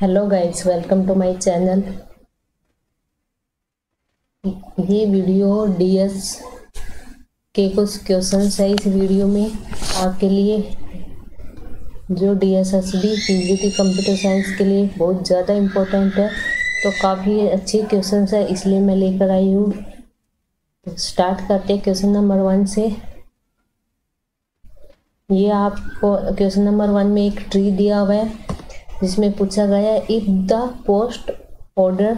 Hello guys, welcome to my channel. ये video DS के कुछ क्वेश्चंस है इस वीडियो में आपके लिए, जो डीएसएसबी पीजीटी कंप्यूटर साइंस के लिए बहुत ज़्यादा इम्पोर्टेंट है। तो काफ़ी अच्छे क्वेश्चंस है, इसलिए मैं लेकर आई हूँ। तो स्टार्ट करते हैं क्वेश्चन नंबर 1 से। ये आपको क्वेश्चन नंबर 1 में एक ट्री दिया हुआ है, जिसमें पूछा गया है if the post order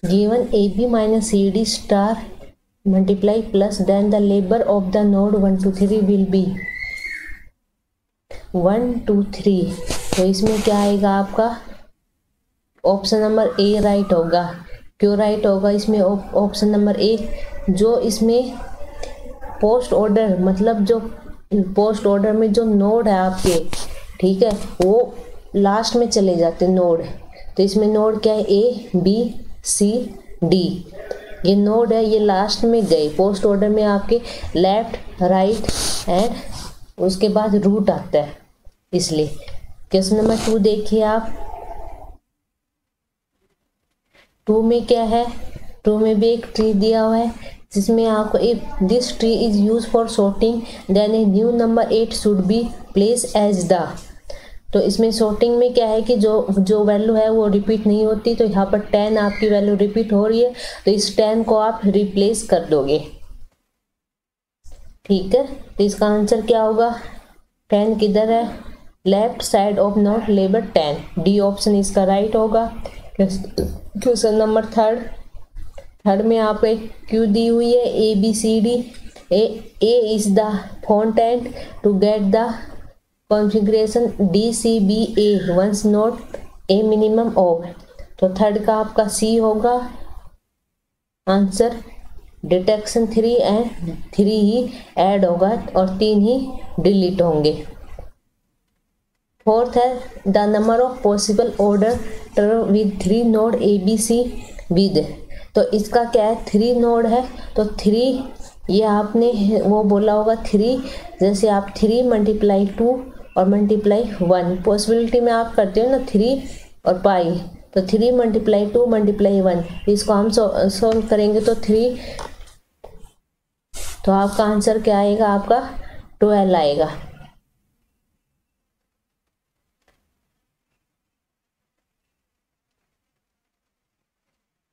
given AB minus CD star multiply plus then the labor of the node 1 2 3 will be 1 2 3। तो इसमें क्या आएगा आपका? ऑप्शन नंबर ए राइट होगा। क्यों राइट होगा इसमें ऑप्शन नंबर ए? जो इसमें पोस्ट ऑर्डर मतलब जो पोस्ट ऑर्डर में जो नोड है आपके, ठीक है, वो लास्ट में चले जाते नोड। तो इसमें नोड क्या है? ए बी सी डी, ये नोड है, ये लास्ट में गए। पोस्ट ऑर्डर में आपके लेफ्ट राइट एंड उसके बाद रूट आता है, इसलिए। क्वेश्चन नंबर 2 देखिए आप। 2 में क्या है? 2 में भी एक ट्री दिया हुआ है, जिसमें आपको if this tree is use for sorting then a new number 8 should be place as the. तो इसमें सॉर्टिंग में क्या है कि जो वैल्यू है वो रिपीट नहीं होती। तो यहाँ पर 10 आपकी वैल्यू रिपीट हो रही है, तो इस 10 को आप रिप्लेस कर दोगे, ठीक है। तो इसका आंसर क्या होगा? 10 किधर है? Left side of node label 10, D option इसका राइट होगा। क्वेश्चन नंबर 3 में आप एक क्यू दी हुई है A B C D. A is the front and to get the configuration DCBA once not a minimum of. तो 3 का आपका सी होगा आंसर। डिटेक्शन 3 एंड 3 ही ऐड होगा और 3 ही डिलीट होंगे। 4th है the number of possible order with 3 node ABC with. तो इसका क्या है? 3 नोड है, तो 3 ये आपने वो बोला होगा 3, जैसे आप 3 मल्टीप्लाई 2 और मल्टीप्लाई 1 पॉसिबिलिटी में आप करते हो ना 3 और पाई। तो 3 मल्टीप्लाई 2 मल्टीप्लाई 1, इसको हम सॉल्व करेंगे तो 3, तो आपका आंसर क्या आएगा? आपका 12 आएगा।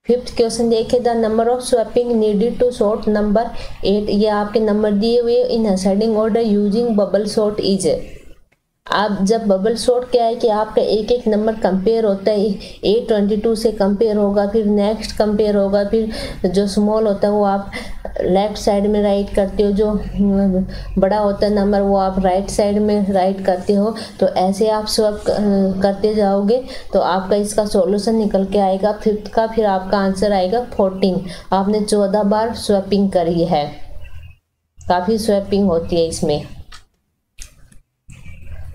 फिफ्थ क्वेश्चन देखिए the number of swapping needed to sort number 8। ये आपके नंबर दिए हुए in ascending order using bubble sort is. आप जब बबल सॉर्ट क्या है कि आपका एक एक नंबर कंपेयर होता है, A22 से कंपेयर होगा, फिर नेक्स्ट कंपेयर होगा, फिर जो स्मॉल होता है वो आप लेफ्ट साइड में राइट करते हो, जो बड़ा होता है नंबर वो आप राइट साइड में राइट करते हो। तो ऐसे आप स्वैप करते जाओगे तो आपका इसका सॉल्यूशन निकल के आएगा 5th का। फिर आपका आंसर आएगा 14। आपने 14 बार स्वैपिंग करी है, काफ़ी स्वैपिंग होती है इसमें।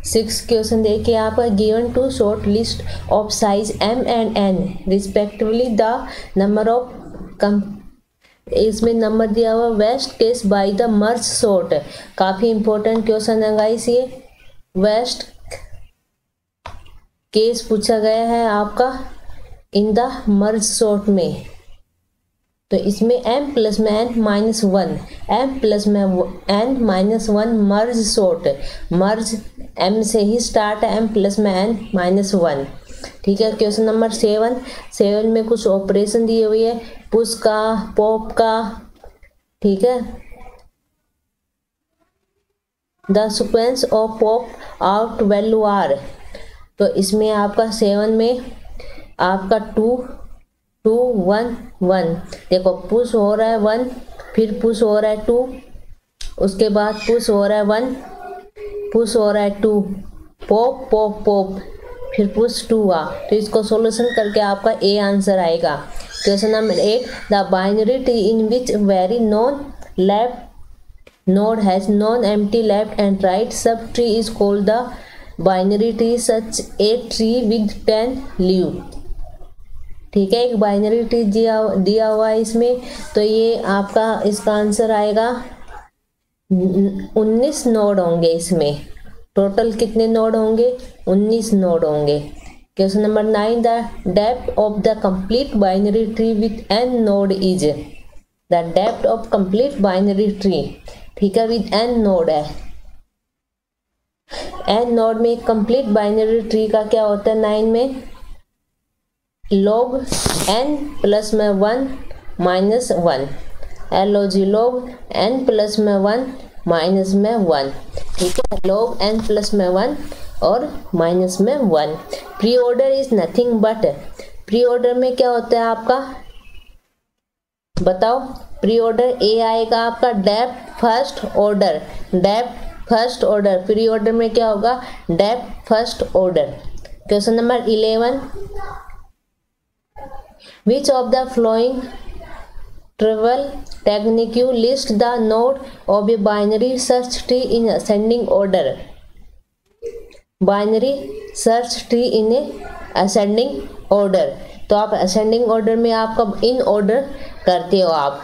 6th क्वेश्चन देखिए आप। Given to short list of size M and N respectively the number of, इसमें नंबर दिया हुआ worst case by the merge sort. काफ़ी इंपॉर्टेंट क्वेश्चन है गाइस ये। वेस्ट केस पूछा गया है आपका इन द मर्ज सॉर्ट में। तो इसमें M प्लस में N माइनस 1, M प्लस में N माइनस 1 मर्ज सॉर्ट। मर्ज M से ही स्टार्ट है, M प्लस में N माइनस 1, ठीक है। क्वेश्चन नंबर 7 में कुछ ऑपरेशन दिए हुए है, पुश का, पॉप का, ठीक है। The sequence of pop out value are. तो इसमें आपका 7 में आपका 2 2 1 1, देखो पुश हो रहा है 1, फिर पुश हो रहा है 2, उसके बाद पुश हो रहा है 1, पुश हो रहा है 2, पॉप पॉप पॉप, फिर पुश 2 आ। तो इसको सॉल्यूशन करके आपका ए आंसर आएगा। Question number 8 the binary tree in which very non left node has non empty left and right sub tree is called the binary tree such a tree with 10 leave, ठीक है। एक binary tree दिया हुआ है इसमें, तो ये आपका इसका आंसर आएगा 19 नोड होंगे इसमें। टोटल कितने नोड होंगे? 19 नोड होंगे। Question number 9, the depth of the complete binary tree with n node is, the depth of complete binary tree, ठीक है, विद n नोड है। n नोड में कंप्लीट बाइनरी ट्री का क्या होता है 9 में, log n प्लस में 1 minus 1, log log n plus में 1 माइनस में 1, ठीक है, log n प्लस में 1 और माइनस में 1। Pre order is nothing but, pre order में क्या होता है आपका, बताओ, प्री ऑर्डर ए आएगा आपका depth first order, depth first order, pre order में क्या होगा, depth first order. Question number 11, which of the flowing travel technique you list the node of a binary search tree in ascending order, binary search tree in A ascending order, तो आप ascending order में आपका इन order करते हो आप,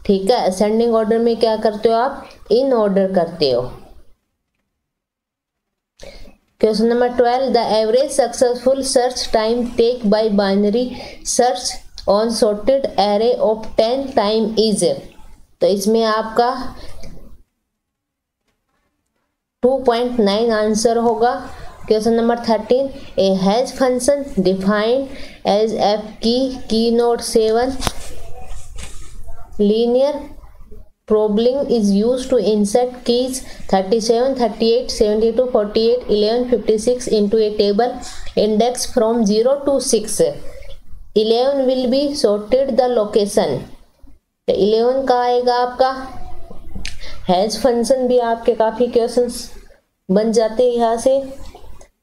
ठीक है, ascending order में क्या करते हो आप, इन ऑर्डर करते हो। Question number 12, the average successful search time take by binary search on sorted array of 10 time is, तो इसमें आपका 2.9 आंसर होगा। Question number 13, a hash function defined as F key नोट 7 linear probeling is used to insert keys 37, 38, 72, 48, 11, 56 into a table index from 0 to 6. 11 will be sorted the location, तो 11 का आएगा आपका hash function, भी आपके काफ़ी क्वेश्चंस बन जाते हैं यहाँ से,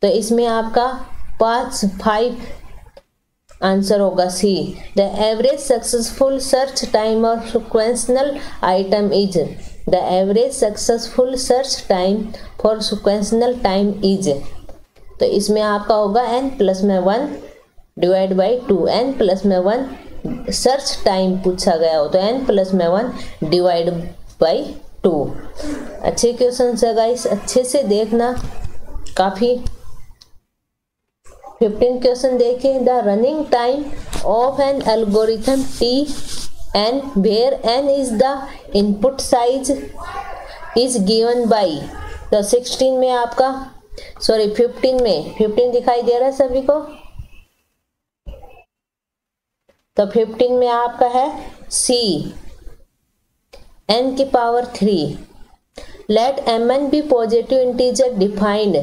तो इसमें आपका 5 आंसर होगा C. The average successful search time और sequential item is, the average successful search time for sequential time is, तो इसमें आपका होगा n प्लस में 1 डिवाइड बाई 2, n प्लस में 1 सर्च टाइम पूछा गया हो तो n प्लस में 1 डिवाइड बाई 2। अच्छे क्वेश्चन है गाइस, अच्छे से देखना, काफ़ी 15 क्वेश्चन देखिए। The running time of an algorithm T N where N is the input size is given by, तो 16 में आपका, सॉरी 15 में, 15 दिखाई दे रहा है सभी को, तो 15 में आपका है सी n की power 3। Let mn be positive integer defined,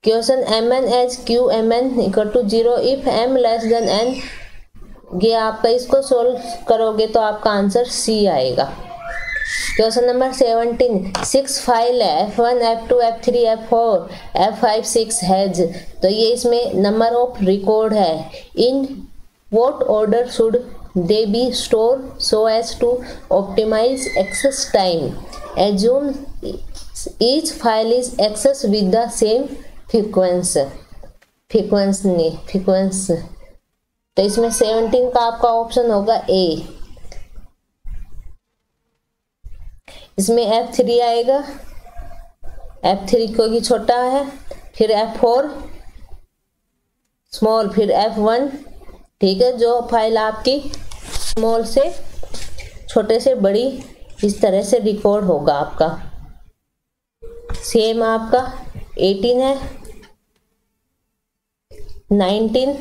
question mn as Q mn equal to 0 if m less than n, ये आपका इसको सोल्व करोगे तो आपका आंसर सी आएगा। क्वेश्चन नंबर 17, 6 फाइल है f1 f2 f3 f4 f5 6 has, तो ये इसमें नंबर ऑफ रिकॉर्ड है। In what order should they be store so as to optimize access time, assume each file is access with the same frequency, तो इसमें 17 का आपका option होगा ए। इसमें F3 आएगा, F3 क्योंकि छोटा है, फिर F4 स्मॉल, फिर F1, ठीक है, जो फाइल आपकी स्मॉल से छोटे से बड़ी इस तरह से रिकॉर्ड होगा आपका। सेम आपका 18 है, 19,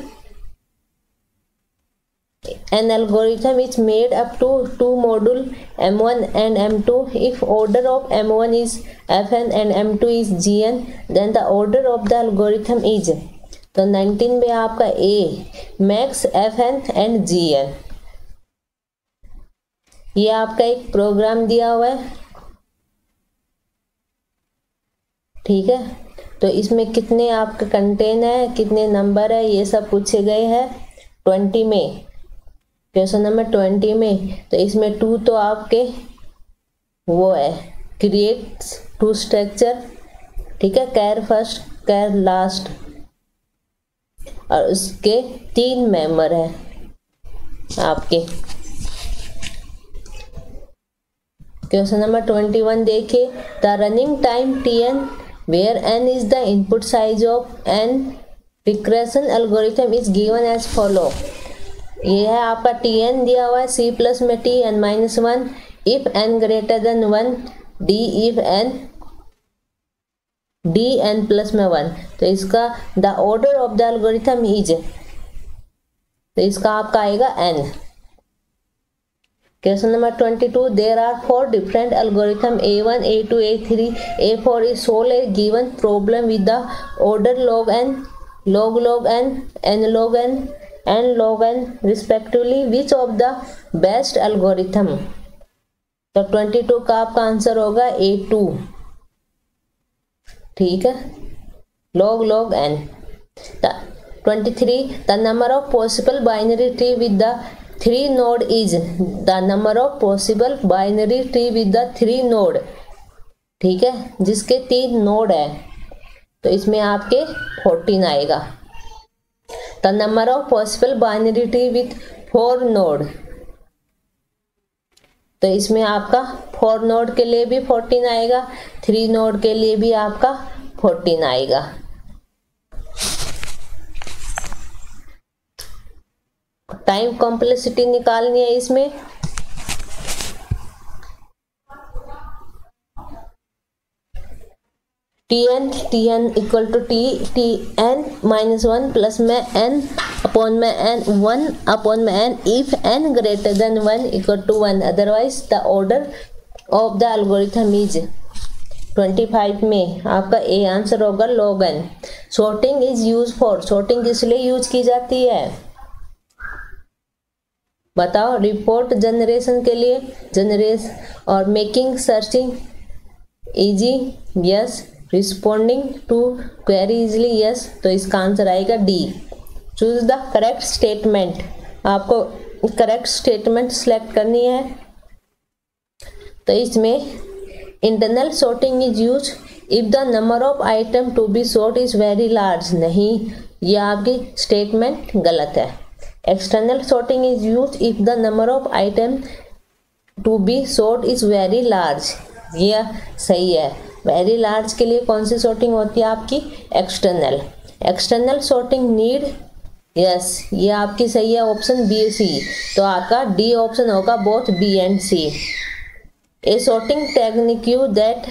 an algorithm is made up to 2 module m1 and m2. If order of m1 is fn and m2 is gn, then the order of the algorithm is, तो 19 में आपका a max fn and gn। ये आपका एक programme दिया हुआ है, ठीक है, तो इसमें कितने आपका कंटेन है, कितने नंबर है, ये सब पूछे गए हैं 20 में, क्वेश्चन नंबर 20 में। तो इसमें 2 तो आपके वो है क्रिएट 2 स्ट्रक्चर, ठीक है, कैर फर्स्ट कैर लास्ट, और उसके 3 मेंबर है आपके। क्वेश्चन नंबर 21 देखिए, the running time Tn where n is the input size of n regression algorithm is given as follow. ये है आपका tn दिया हुआ है, c प्लस में t n minus 1 if n greater than 1 d if n d n plus में 1। तो इसका the order of the algorithm is, तो इसका आपका आएगा n। Question number 22, there are 4 different algorithm a1 a2 a3 a4 is solve A given problem with the order log n log n n log n n log n respectively, which of the best algorithm. तो 22 का आपका answer होगा a2, ठीक है, log n। 23, the number of possible binary tree with the 3 node is, the number of possible binary tree with the 3 node, ठीक है, जिसके 3 node है, तो इसमें आपके 14 आएगा। The number of possible binary tree with 4 node, तो इसमें आपका 4 नोड के लिए भी 14 आएगा, 3 नोड के लिए भी आपका 14 आएगा। टाइम कॉम्प्लेक्सिटी निकालनी है इसमें। tn equal to tn minus 1 plus में n अपॉन में n 1 अपॉन में n if n greater than 1 equal to 1, otherwise the order of the algorithm is. 25 में आपका ए आंसर होगा log n। Sorting is use for, sorting इसलिए use की जाती है, बताओ, रिपोर्ट जनरेशन के लिए, जनरेशन और making searching easy, yes, responding to query easily, yes. तो इसका आंसर आएगा D. Choose the correct statement, आपको करेक्ट स्टेटमेंट सिलेक्ट करनी है। तो इसमें internal sorting is use if the number of item to be sort is very large, नहीं, ये आपकी स्टेटमेंट गलत है। External sorting is use if the number of item to be sort is very large, ये सही है। Very large के लिए कौन सी सॉर्टिंग होती है आपकी, external. External sorting need, yes, ये आपकी सही है, ऑप्शन बी सी। तो आपका डी ऑप्शन होगा both B and C. A sorting technique you that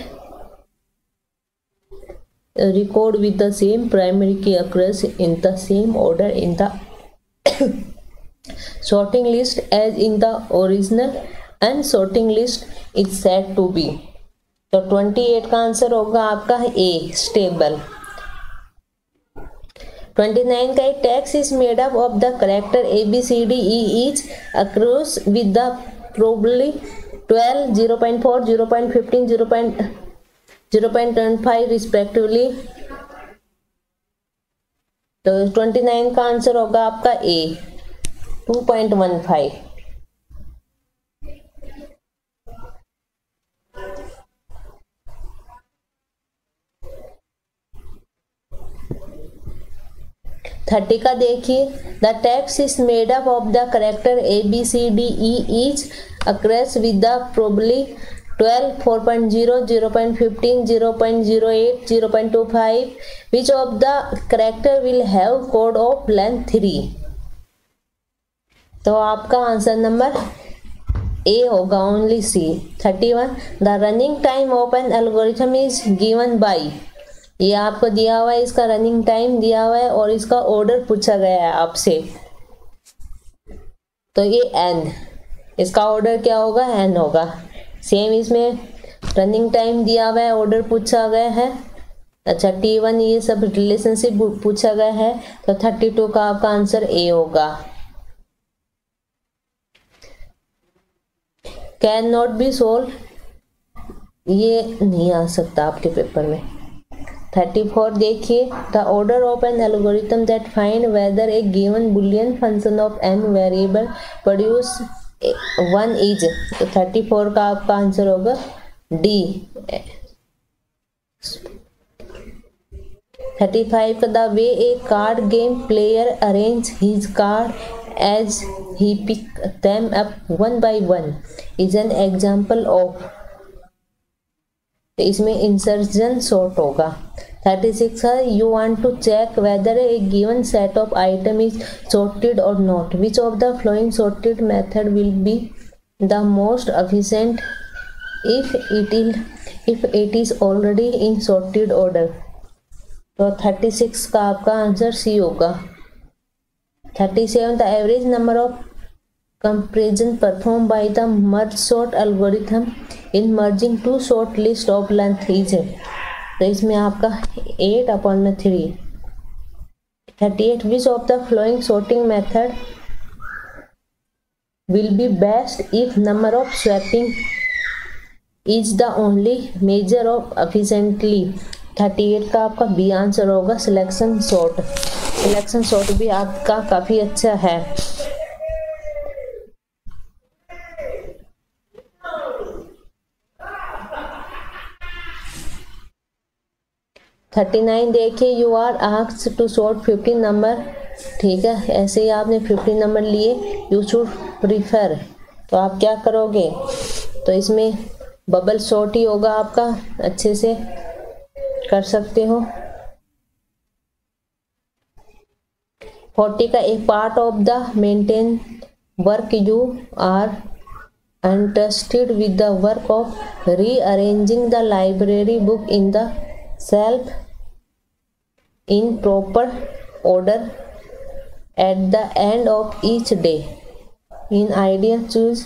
record with the same primary key occurs in the same order in the sorting list as in the original and sorting list is said to be। तो 28 का answer होगा आपका ए, stable. 29 का text is made up of the character A B C D E each across with the probably 12, 0.4, 0.15, 0.25 respectively. तो 29 का answer होगा आपका ए, 2.15। Thirty का देखिए, the text is made up of the character A B C D E each across with the probably 12, 4.0, 0.15, 0.08, 0.25, which of the character will have code of length 3। तो आपका answer number A होगा, only C. 31, the running time of an algorithm is given by, ये आपको दिया हुआ है, इसका running time दिया हुआ है और इसका ऑर्डर पूछा गया है आपसे। तो ये n, इसका ऑर्डर क्या होगा, n होगा। सेम इसमें रनिंग टाइम दिया हुआ है, ऑर्डर पूछा गया है। अच्छा, T1 ये सब रिलेशनशिप पूछा गया है, तो 32 का आपका आंसर ए होगा। कैन नॉट बी सोल्व, ये नहीं आ सकता आपके पेपर में। 34 देखिए, the order of an algorithm that find whether a given boolean function of n variable produce 1 is. तो 34 का आपका आंसर होगा डी। 35 का the way a card game player arrange his card as he pick them up 1 by 1 is an example of. तो इसमें insertion sort होगा। 36 है, you want to check whether a given set of item is sorted और not, which of the flowing sorted method will be the most efficient if it is already in sorted order. तो 36 का आपका answer C होगा। 37 the average number of comparison performed by the merge sort algorithm in merging two sort list of length is, तो इसमें आपका 8/3। 38 which of the following sorting method will be best if number of swapping is the only measure of efficiently। 38 का आपका B answer होगा selection sort. Selection sort भी आपका काफी अच्छा है। 39 देखिए, you are asked to sort 15 number, ठीक है, ऐसे ही आपने 15 नंबर लिए, यू शुड प्रीफर, तो आप क्या करोगे, तो इसमें बबल सॉर्ट ही होगा आपका, अच्छे से कर सकते हो। 40 का एक part of the maintain work you are entrusted with the work of rearranging the library book in the shelf in proper order at the end of each day in idea choose,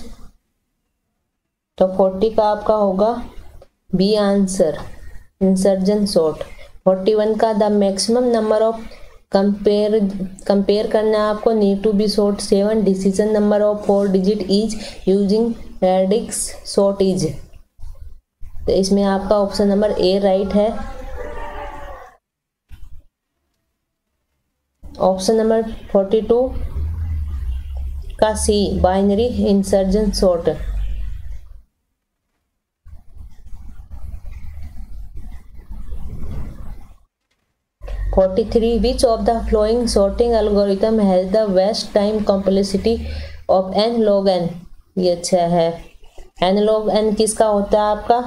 तो 40 का आपका होगा B answer insertion sort. 41 का the maximum number of compare करना है आपको, need to be sort 7 decision number of 4 digit is using radix sort is, तो इसमें आपका ऑप्शन नंबर ए राइट है। ऑप्शन नंबर 42 का C binary insertion sort. 43 which of the following sorting algorithm has the best time complexity of n log n, ये अच्छा है। n log n किसका होता है आपका,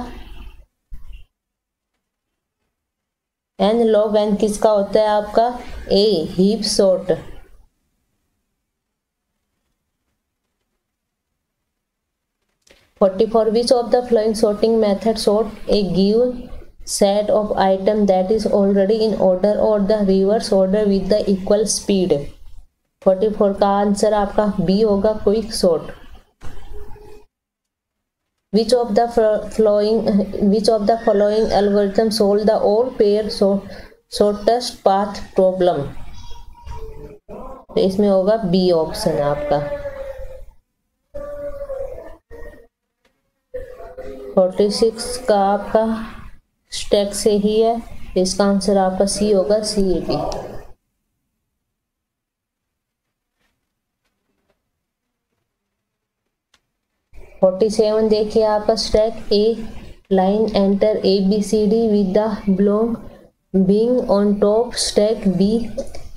n log n किसका होता है आपका, ए heap sort. 44 which of the following sorting method sort a given set of item that is already in order or the reverse order with the equal speed। 44 का answer आपका B होगा quick sort. which of the following algorithm solve the all pair shortest path problem, तो इसमें होगा B option आपका। 46 का आपका stack से ही है, इसका आंसर आपका सी होगा, सी ए बी। 47 देखिए आपका stack A line enter A B C D with the ब्लॉन्ग being on top, stack B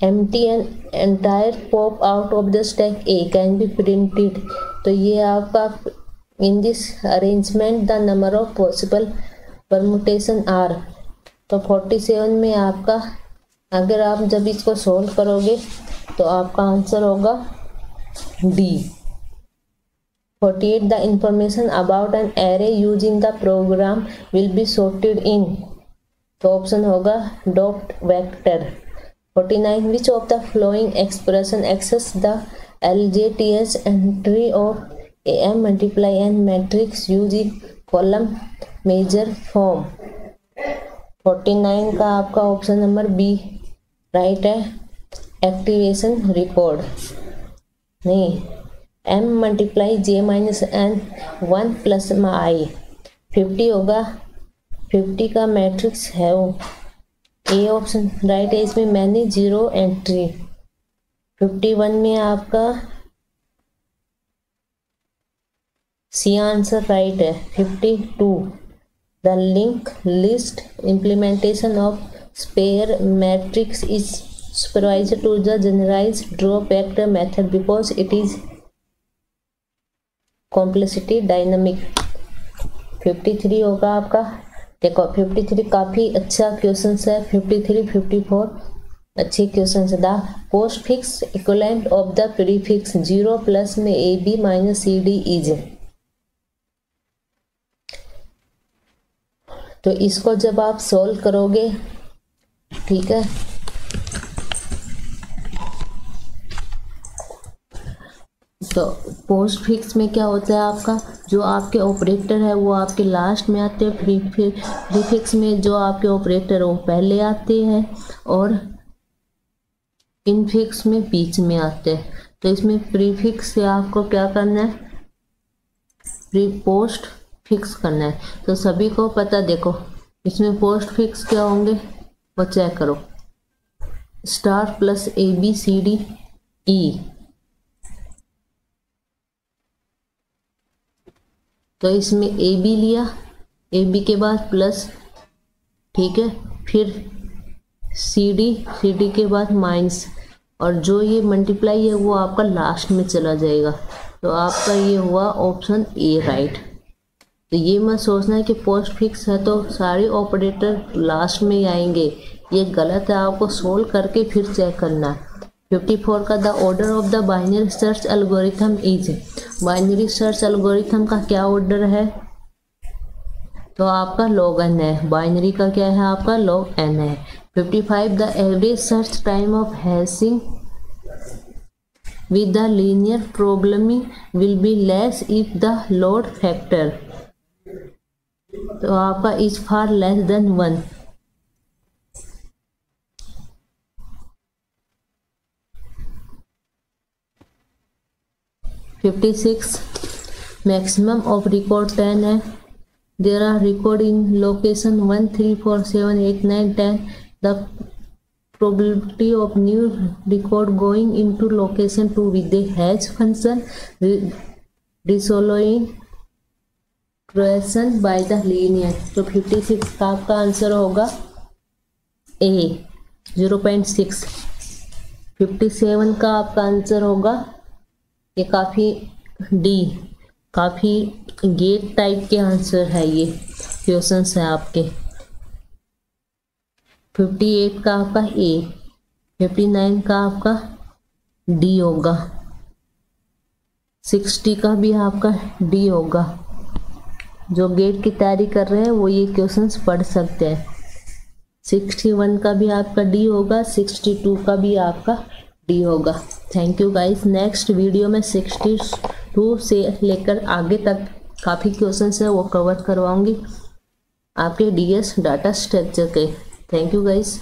empty and entire pop out of the stack A can be printed, तो ये आपका in this arrangement the number of possible permutation are, तो 47 में आपका अगर आप जब इसको सोल्व करोगे तो आपका आंसर होगा D. 48 the information about an array using the program will be sorted in, तो ऑप्शन होगा dot vector. 49 which of the following expression access the LJTS entry of AM multiply an matrix using column major form. 49 का आपका option number B right है, activation record नहीं, m multiply j minus n 1 plus i। 50 होगा, 50 का matrix है वो, A option right है, इसमें मैंने 0 एंट्री। 51 में आपका सी आंसर राइट है। 52 the link list implementation of spare matrix is supervised to the generalized drop vector method because it is complexity dynamic. 53 होगा आपका देखो 53 काफ़ी अच्छा क्वेश्चन है। 53, 54 अच्छे क्वेश्चन है। The postfix equivalent of the prefix 0 plus में A B minus C D is. तो इसको जब आप सोल्व करोगे, ठीक है, तो पोस्ट फिक्स में क्या होता है, आपका जो आपके ऑपरेटर है वो आपके लास्ट में आते हैं। प्रीफिक्स में जो आपके ऑपरेटर है वो पहले आते हैं और इनफिक्स में बीच में आते हैं। तो इसमें प्रीफिक्स से आपको क्या करना है, प्री पोस्ट फिक्स करना है। तो सभी को पता, देखो इसमें पोस्ट फिक्स क्या होंगे वो चेक करो। Star plus A B C D E, तो इसमें ए बी लिया, ए बी के बाद प्लस, ठीक है, फिर सी डी के बाद माइनस, और जो ये मल्टीप्लाई है वो आपका लास्ट में चला जाएगा। तो आपका ये हुआ ऑप्शन ए राइट। तो ये मत सोचना है कि पोस्ट फिक्स है तो सारे ऑपरेटर लास्ट में ही आएंगे, ये गलत है। आपको सोल्व करके फिर चेक करना है। 54 का the order of the binary search algorithm is. Binary search algorithm का क्या ऑर्डर है, तो आपका log n है। बाइनरी का क्या है, आपका log n है। 55 the average search time of hashing with the linear programming will be less if the load factor, तो आपका is far less than 1। Maximum of record 10 है। There are record in location 1 3 4 7 8 9 10। The probability of new record going into location 2 with the hash function resolving creation by the linear। तो 56 का आपका answer होगा ए 0.6। 57 का आपका answer होगा, ये काफ़ी डी, काफ़ी गेट टाइप के आंसर है, ये क्वेश्चन है आपके। 58 का आपका ए, 59 का आपका डी होगा, 60 का भी आपका डी होगा। जो गेट की तैयारी कर रहे हैं वो ये क्वेश्चंस पढ़ सकते हैं। 61 का भी आपका डी होगा, 62 का भी आपका डी होगा। Thank you guys. Next video में 62 से लेकर आगे तक काफ़ी क्वेश्चंस है वो कवर करवाऊंगी आपके डीएस डाटा स्ट्रक्चर के। Thank you guys.